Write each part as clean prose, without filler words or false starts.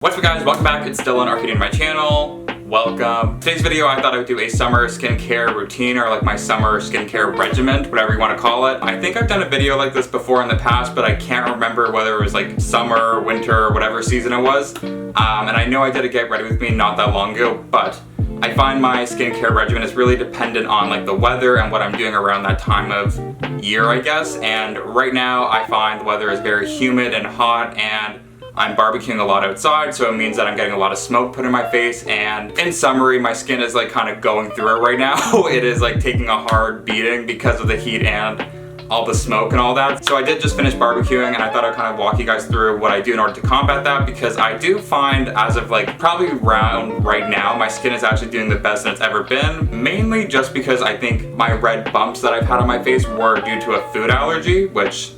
What's up guys, welcome back. It's Dylan, Arcade in my channel. Welcome. Today's video I thought I would do a summer skincare routine, or like my summer skincare regimen, whatever you want to call it. I think I've done a video like this before in the past, but I can't remember whether it was like summer, winter, whatever season it was. And I know I did a Get Ready With Me not that long ago, but I find my skincare regimen is really dependent on like the weather and what I'm doing around that time of year, I guess. And right now I find the weather is very humid and hot, and I'm barbecuing a lot outside, so it means that I'm getting a lot of smoke put in my face, and in summary, my skin is like kind of going through it right now. It is like taking a hard beating because of the heat and all the smoke and all that. So I did just finish barbecuing, and I thought I'd kind of walk you guys through what I do in order to combat that, because I do find as of like probably around right now, my skin is actually doing the best that it's ever been, mainly just because I think my red bumps that I've had on my face were due to a food allergy, which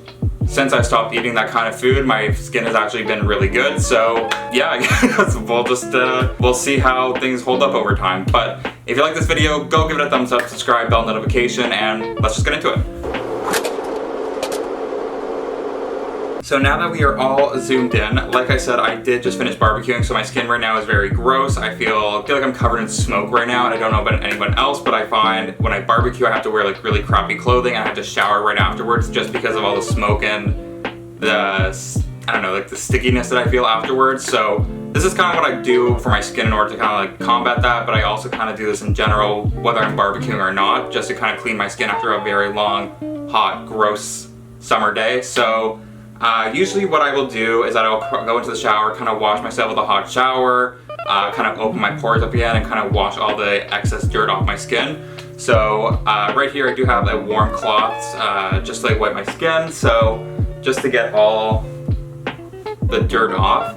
since I stopped eating that kind of food, my skin has actually been really good. So yeah, I guess we'll see how things hold up over time. But if you like this video, go give it a thumbs up, subscribe, bell notification, and let's just get into it. So now that we are all zoomed in, like I said, I did just finish barbecuing, so my skin right now is very gross. I feel like I'm covered in smoke right now, and I don't know about anyone else, but I find when I barbecue, I have to wear like really crappy clothing. I have to shower right afterwards just because of all the smoke and the, I don't know, like the stickiness that I feel afterwards. So this is kind of what I do for my skin in order to kind of like combat that, but I also kind of do this in general, whether I'm barbecuing or not, just to kind of clean my skin after a very long, hot, gross summer day. So usually what I will do is that I'll go into the shower, kind of wash myself with a hot shower, kind of open my pores up again, and kind of wash all the excess dirt off my skin. So right here I do have a warm cloth just to like wipe my skin, so just to get all the dirt off.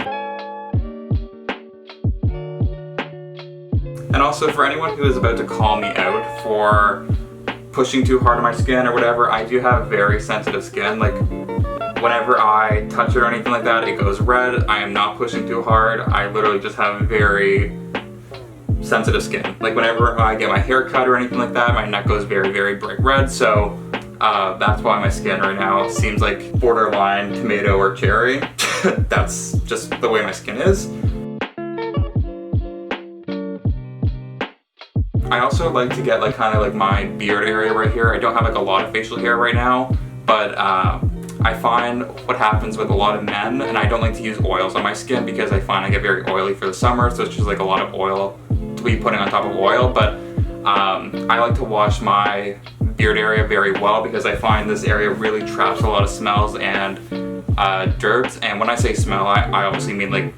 And also for anyone who is about to call me out for pushing too hard on my skin or whatever, I do have very sensitive skin. Like, whenever I touch it or anything like that, it goes red. I am not pushing too hard. I literally just have very sensitive skin. Like whenever I get my hair cut or anything like that, my neck goes very, very bright red. So that's why my skin right now seems like borderline tomato or cherry. That's just the way my skin is. I also like to get like kind of like my beard area right here. I don't have like a lot of facial hair right now, but I find what happens with a lot of men, and I don't like to use oils on my skin because I find I get very oily for the summer, so it's just like a lot of oil to be putting on top of oil. But I like to wash my beard area very well because I find this area really traps a lot of smells and dirt. And when I say smell, I obviously mean like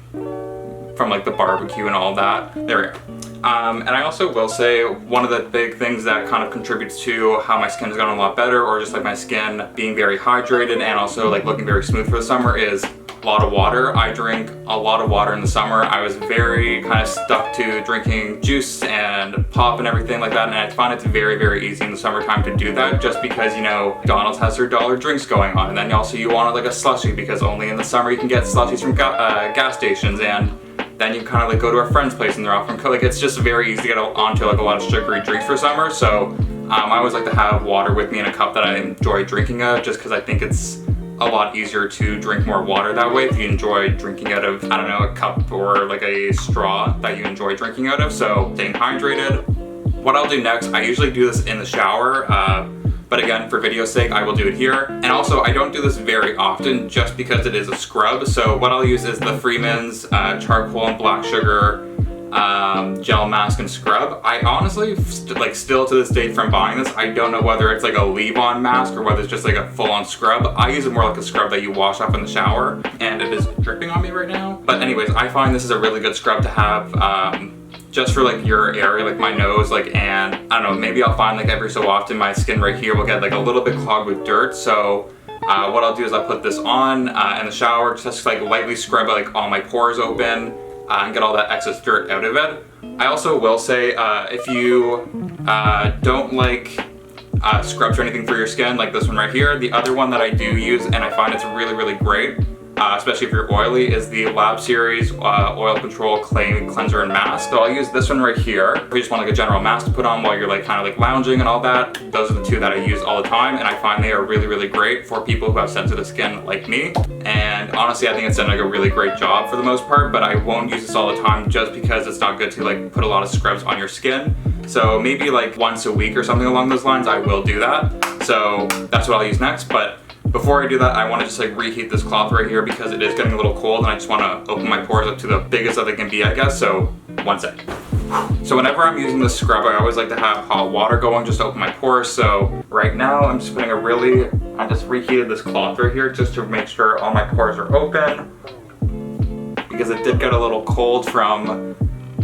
from like the barbecue and all that. There we go. And I also will say one of the big things that kind of contributes to how my skin has gotten a lot better, or just like my skin being very hydrated and also like looking very smooth for the summer, is a lot of water. I drink a lot of water in the summer. I was very kind of stuck to drinking juice and pop and everything like that, and I find it's very, very easy in the summertime to do that, just because, you know, McDonald's has their dollar drinks going on, and then also you want like a slushie because only in the summer you can get slushies from gas stations, and then you kind of like go to a friend's place and they're offering like it's just very easy to get onto like a lot of sugary drinks for summer. So I always like to have water with me in a cup that I enjoy drinking out, just because I think it's a lot easier to drink more water that way if you enjoy drinking out of, I don't know, a cup or like a straw that you enjoy drinking out of. So staying hydrated. What I'll do next, I usually do this in the shower, but again, for video's sake, I will do it here. And also, I don't do this very often just because it is a scrub. So what I'll use is the Freeman's charcoal and black sugar gel mask and scrub. I honestly, still to this day from buying this, I don't know whether it's like a leave-on mask or whether it's just like a full-on scrub. I use it more like a scrub that you wash off in the shower, and it is dripping on me right now. But anyways, I find this is a really good scrub to have just for like your area, like my nose, like, and I don't know, maybe I'll find like every so often my skin right here will get like a little bit clogged with dirt. So what I'll do is I'll put this on in the shower, just like lightly scrub like all my pores open and get all that excess dirt out of it. I also will say if you don't like scrubs or anything for your skin, like this one right here, the other one that I do use and I find it's really, really great especially if you're oily, is the Lab Series Oil Control Clay Cleanser and Mask. So I'll use this one right here. If you just want like a general mask to put on while you're like kind of like lounging and all that, those are the two that I use all the time, and I find they are really, really great for people who have sensitive skin like me. And honestly, I think it's done like a really great job for the most part, but I won't use this all the time just because it's not good to like put a lot of scrubs on your skin. So maybe like once a week or something along those lines, I will do that. So that's what I'll use next. But before I do that, I want to just like reheat this cloth right here because it is getting a little cold and I just want to open my pores up to the biggest that they can be, I guess. So one sec. So whenever I'm using this scrub, I always like to have hot water going just to open my pores. So right now I just reheated this cloth right here just to make sure all my pores are open, because it did get a little cold from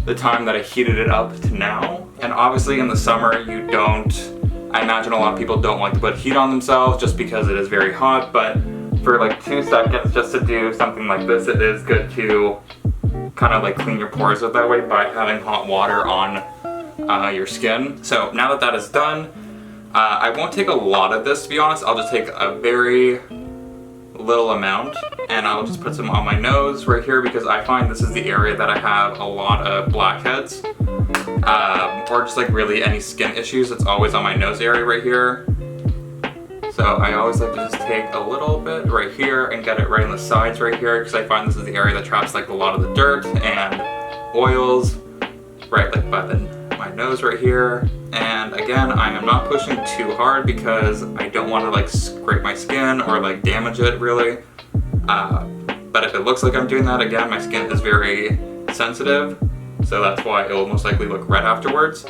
the time that I heated it up to now. And obviously in the summer I imagine a lot of people don't like to put heat on themselves just because it is very hot, but for like 2 seconds just to do something like this, it is good to kind of like clean your pores out that way by having hot water on your skin. So now that that is done, I won't take a lot of this, to be honest. I'll just take a very little amount and I'll just put some on my nose right here, because I find this is the area that I have a lot of blackheads. Or just like really any skin issues. It's always on my nose area right here. So I always like to just take a little bit right here and get it right on the sides right here, because I find this is the area that traps like a lot of the dirt and oils right like by my nose right here. And again, I am not pushing too hard because I don't want to like scrape my skin or like damage it really. But if it looks like I'm doing that, again, my skin is very sensitive. So that's why it will most likely look red afterwards.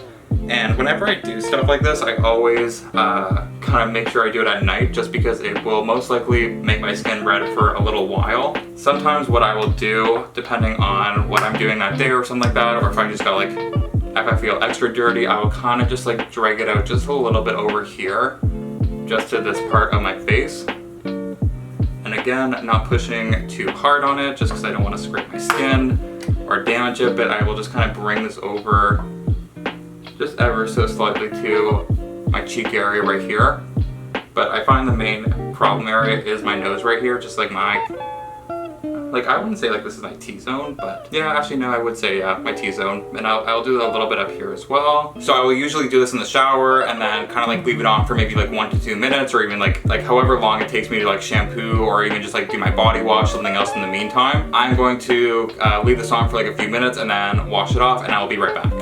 And whenever I do stuff like this, I always kind of make sure I do it at night, just because it will most likely make my skin red for a little while. Sometimes what I will do, depending on what I'm doing that day or something like that, or if I just got like, if I feel extra dirty, I will kind of just like drag it out just a little bit over here, just to this part of my face. And again, not pushing too hard on it, just because I don't want to scrape my skin or damage it, but I will just kind of bring this over just ever so slightly to my cheek area right here. But I find the main problem area is my nose right here, just like I wouldn't say like this is my T-zone, but yeah, actually no, I would say yeah, my T-zone. And I'll do a little bit up here as well. So I will usually do this in the shower and then kind of like leave it on for maybe like 1 to 2 minutes, or even like however long it takes me to like shampoo or even just like do my body wash, something else in the meantime. I'm going to leave this on for like a few minutes and then wash it off, and I'll be right back.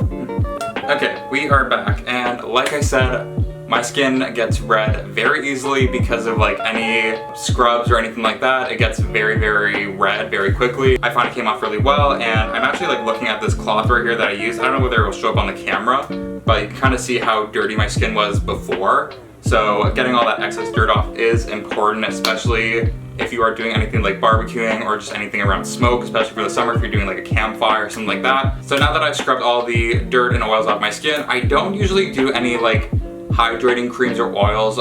Okay, we are back, and like I said, my skin gets red very easily because of like any scrubs or anything like that. It gets very, very red very quickly. I find it came off really well, and I'm actually like looking at this cloth right here that I use. I don't know whether it will show up on the camera, but you can kind of see how dirty my skin was before. So getting all that excess dirt off is important, especially if you are doing anything like barbecuing or just anything around smoke, especially for the summer if you're doing like a campfire or something like that. So now that I've scrubbed all the dirt and oils off my skin, I don't usually do any like hydrating creams or oils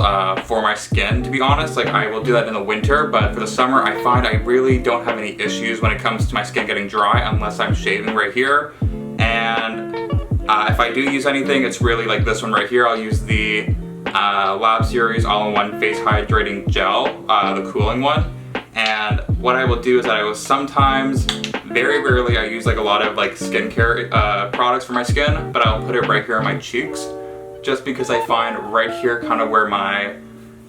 for my skin, to be honest. Like I will do that in the winter, but for the summer I find I really don't have any issues when it comes to my skin getting dry unless I'm shaving right here. And if I do use anything, it's really like this one right here. I'll use the Lab Series All-in-One Face Hydrating Gel, the cooling one. And what I will do is that I will sometimes, very rarely, I use like a lot of like skincare products for my skin, but I'll put it right here on my cheeks, just because I find right here, kind of where my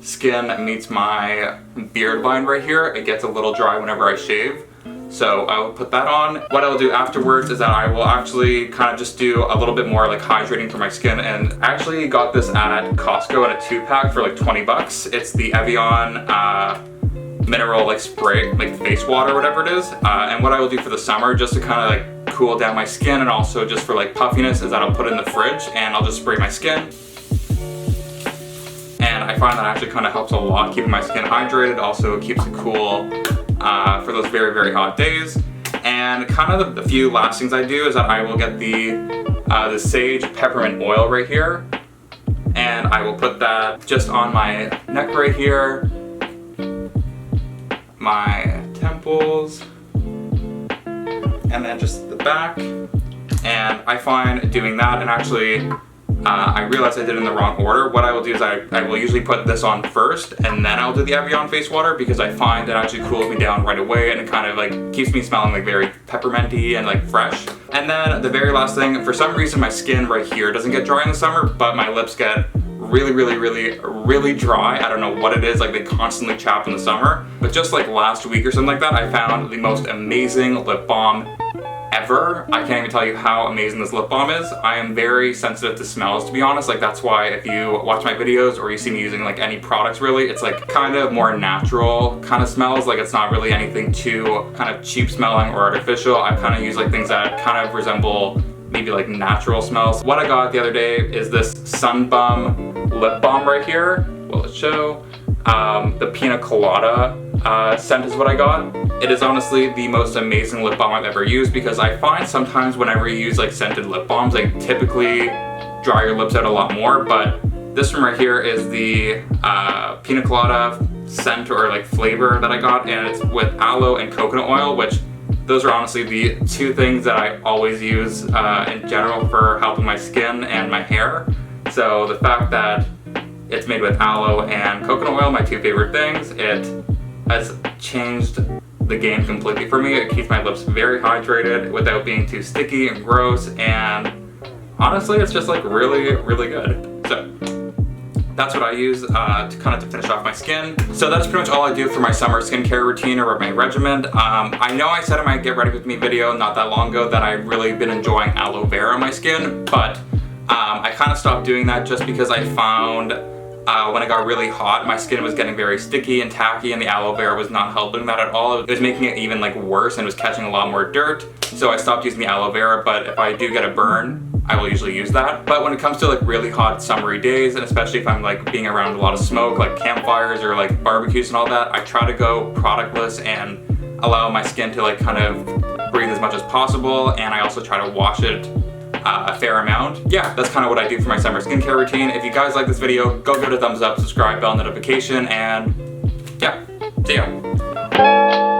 skin meets my beard line right here, it gets a little dry whenever I shave. So I will put that on. What I'll do afterwards is that I will actually kind of just do a little bit more like hydrating for my skin, and I actually got this at Costco in a 2-pack for like 20 bucks. It's the Evian mineral like spray, like face water, whatever it is. And what I will do for the summer, just to kind of like cool down my skin and also just for like puffiness, is that I'll put it in the fridge and I'll just spray my skin. And I find that actually kind of helps a lot keeping my skin hydrated. Also it keeps it cool for those very, very hot days. And kind of the few last things I do is that I will get the sage peppermint oil right here, and I will put that just on my neck right here, my temples, and then just the back. And I find doing that, and actually I realized I did it in the wrong order. What I will do is I will usually put this on first and then I'll do the Evian face water because I find it actually cools me down right away and it kind of like keeps me smelling like very pepperminty and like fresh. And then the very last thing, for some reason my skin right here doesn't get dry in the summer, but my lips get really dry. I don't know what it is, like they constantly chap in the summer. But just like last week or something like that, I found the most amazing lip balm ever. I can't even tell you how amazing this lip balm is. I am very sensitive to smells, to be honest. Like that's why if you watch my videos or you see me using like any products really, it's like kind of more natural kind of smells. Like it's not really anything too kind of cheap smelling or artificial. I kind of use like things that kind of resemble maybe like natural smells. What I got the other day is this Sun Bum lip balm right here. Will it show? The Pina Colada scent is what I got. It is honestly the most amazing lip balm I've ever used because I find sometimes whenever you use like scented lip balms, they typically dry your lips out a lot more, but this one right here is the Pina Colada scent or like flavor that I got, and it's with aloe and coconut oil, which those are honestly the two things that I always use in general for helping my skin and my hair. So the fact that it's made with aloe and coconut oil, my two favorite things, it has changed the game completely for me. It keeps my lips very hydrated without being too sticky and gross, and honestly it's just like really good. So that's what I use to finish off my skin. So that's pretty much all I do for my summer skincare routine or my regimen. I know I said in my get ready with me video not that long ago that I've really been enjoying aloe vera on my skin, but I kind of stopped doing that just because I found when it got really hot, my skin was getting very sticky and tacky, and the aloe vera was not helping that at all. It was making it even like worse and was catching a lot more dirt. So I stopped using the aloe vera, but if I do get a burn, I will usually use that. But when it comes to like really hot summery days, and especially if I'm like being around a lot of smoke, like campfires or like barbecues and all that, I try to go productless and allow my skin to like kind of breathe as much as possible, and I also try to wash it a fair amount. Yeah, that's kind of what I do for my summer skincare routine. If you guys like this video, go give it a thumbs up, subscribe, bell notification, and yeah, see ya.